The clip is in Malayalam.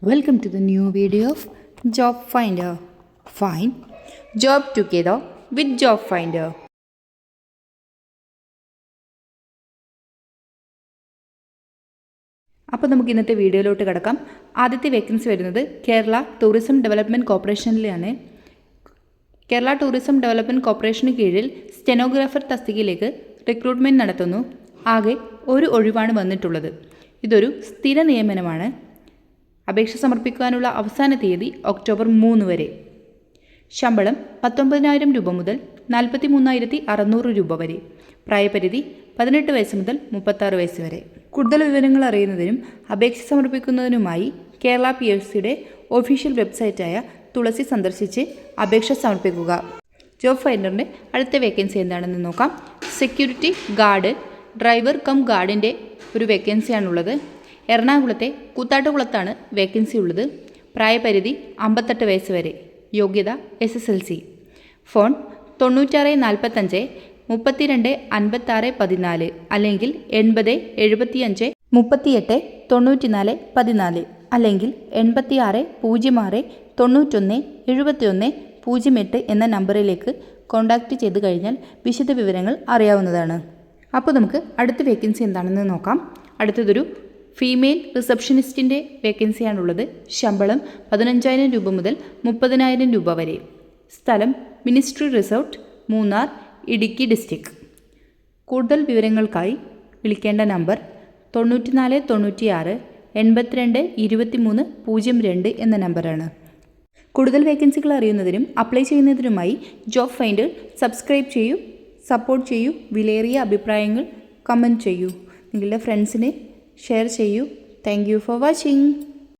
Welcome to the new video of Job Finder. Find job together with Job Finder. അപ്പോൾ നമുക്ക് ഇന്നത്തെ വീഡിയോയിലോട്ട് കിടക്കാം. ആദ്യത്തെ വേക്കൻസി വരുന്നത് കേരള ടൂറിസം ഡെവലപ്മെൻറ്റ് കോർപ്പറേഷനിലാണ്. കേരള ടൂറിസം ഡെവലപ്മെൻറ്റ് കോർപ്പറേഷന് കീഴിൽ സ്റ്റെനോഗ്രാഫർ തസ്തികയിലേക്ക് റിക്രൂട്ട്മെൻറ്റ് നടത്തുന്നു. ആകെ ഒരു ഒഴിവാണ് വന്നിട്ടുള്ളത്. ഇതൊരു സ്ഥിര നിയമനമാണ്. അപേക്ഷ സമർപ്പിക്കാനുള്ള അവസാന തീയതി ഒക്ടോബർ 3 വരെ. ശമ്പളം 19,000 രൂപ മുതൽ 43,600 രൂപ വരെ. പ്രായപരിധി 18 വയസ്സ് മുതൽ 36 വയസ്സ് വരെ. കൂടുതൽ വിവരങ്ങൾ അറിയുന്നതിനും അപേക്ഷ സമർപ്പിക്കുന്നതിനുമായി കേരള PSCയുടെ ഒഫീഷ്യൽ വെബ്സൈറ്റായ തുളസി സന്ദർശിച്ച് അപേക്ഷ സമർപ്പിക്കുക. ജോബ് ഫൈൻഡറിൻ്റെ അടുത്ത വേക്കൻസി എന്താണെന്ന് നോക്കാം. സെക്യൂരിറ്റി ഗാർഡ്, ഡ്രൈവർ കം ഗാർഡിൻ്റെ ഒരു വേക്കൻസിയാണുള്ളത്. എറണാകുളത്തെ കൂത്താട്ടുകുളത്താണ് വേക്കൻസി ഉള്ളത്. പ്രായപരിധി 58 വയസ്സ് വരെ. യോഗ്യത SSLC. ഫോൺ 9645 32 56 14 അല്ലെങ്കിൽ 80 75 38 94 14 അല്ലെങ്കിൽ 86 06 91 71 08 എന്ന നമ്പറിലേക്ക് കോൺടാക്റ്റ് ചെയ്ത് കഴിഞ്ഞാൽ വിശദ വിവരങ്ങൾ അറിയാവുന്നതാണ്. അപ്പോൾ നമുക്ക് അടുത്ത വേക്കൻസി എന്താണെന്ന് നോക്കാം. അടുത്തതൊരു ഫീമെയിൽ റിസപ്ഷനിസ്റ്റിൻ്റെ വേക്കൻസിയാണുള്ളത്. ശമ്പളം 15,000 രൂപ മുതൽ 30,000 രൂപ വരെ. സ്ഥലം ministry resort, Munnar, Idukki district. കൂടുതൽ വിവരങ്ങൾക്കായി വിളിക്കേണ്ട നമ്പർ 94 96 82 23 02 എന്ന നമ്പറാണ്. കൂടുതൽ വേക്കൻസികൾ അറിയുന്നതിനും അപ്ലൈ ചെയ്യുന്നതിനുമായി ജോബ് ഫൈൻഡർ സബ്സ്ക്രൈബ് ചെയ്യൂ, സപ്പോർട്ട് ചെയ്യൂ, വിലയേറിയ അഭിപ്രായങ്ങൾ കമൻറ്റ് ചെയ്യൂ, നിങ്ങളുടെ ഫ്രണ്ട്സിന് ഷെയർ ചെയ്യൂ. Thank you for watching.